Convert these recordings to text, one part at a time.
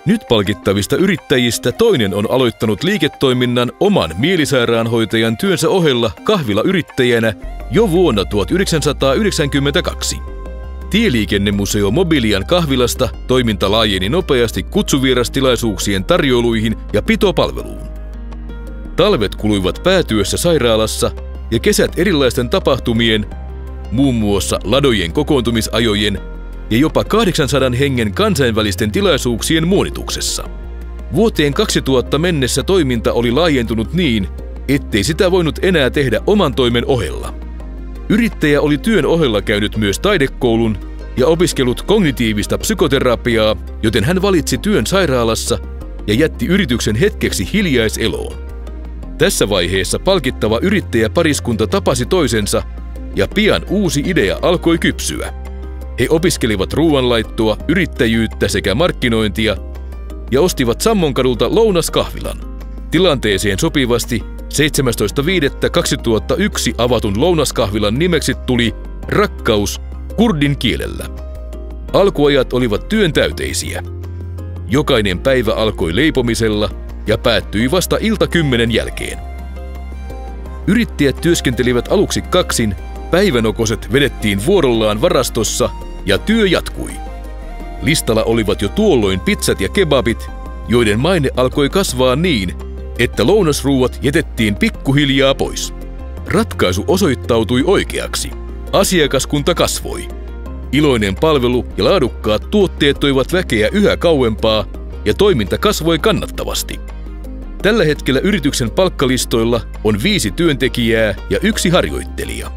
Nyt palkittavista yrittäjistä toinen on aloittanut liiketoiminnan oman mielisairaanhoitajan työnsä ohella kahvilayrittäjänä jo vuonna 1992. Tieliikennemuseo Mobilian kahvilasta toiminta laajeni nopeasti kutsuvierastilaisuuksien tarjoiluihin ja pitopalveluun. Talvet kuluivat päätyössä sairaalassa ja kesät erilaisten tapahtumien, muun muassa ladojen kokoontumisajojen ja jopa 800 hengen kansainvälisten tilaisuuksien muonituksessa. Vuoteen 2000 mennessä toiminta oli laajentunut niin, ettei sitä voinut enää tehdä oman toimen ohella. Yrittäjä oli työn ohella käynyt myös taidekoulun ja opiskellut kognitiivista psykoterapiaa, joten hän valitsi työn sairaalassa ja jätti yrityksen hetkeksi hiljaiseloon. Tässä vaiheessa palkittava yrittäjäpariskunta tapasi toisensa ja pian uusi idea alkoi kypsyä. He opiskelivat ruoanlaittoa, yrittäjyyttä sekä markkinointia ja ostivat Sammonkadulta lounaskahvilan. Tilanteeseen sopivasti 17.5.2001 avatun lounaskahvilan nimeksi tuli Rakkaus kurdin kielellä. Alkuajat olivat työntäyteisiä. Jokainen päivä alkoi leipomisella ja päättyi vasta ilta 10 jälkeen. Yrittäjät työskentelivät aluksi kaksin, päivänokoset vedettiin vuorollaan varastossa ja työ jatkui. Listalla olivat jo tuolloin pizzat ja kebabit, joiden maine alkoi kasvaa niin, että lounasruuat jätettiin pikkuhiljaa pois. Ratkaisu osoittautui oikeaksi. Asiakaskunta kasvoi. Iloinen palvelu ja laadukkaat tuotteet toivat väkeä yhä kauempaa ja toiminta kasvoi kannattavasti. Tällä hetkellä yrityksen palkkalistoilla on 5 työntekijää ja 1 harjoittelija.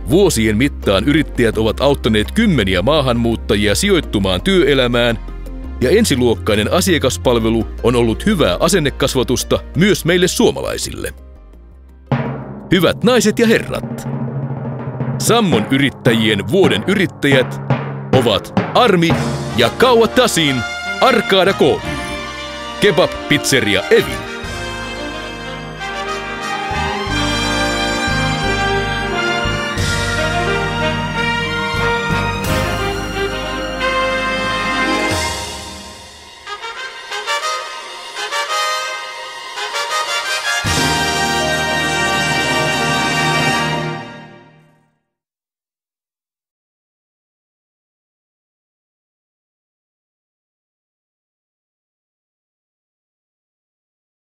Vuosien mittaan yrittäjät ovat auttaneet kymmeniä maahanmuuttajia sijoittumaan työelämään ja ensiluokkainen asiakaspalvelu on ollut hyvää asennekasvatusta myös meille suomalaisille. Hyvät naiset ja herrat, Sammon yrittäjien vuoden yrittäjät ovat Armi ja Kauattasin Arkada K. Kebab Pizzeria Evin.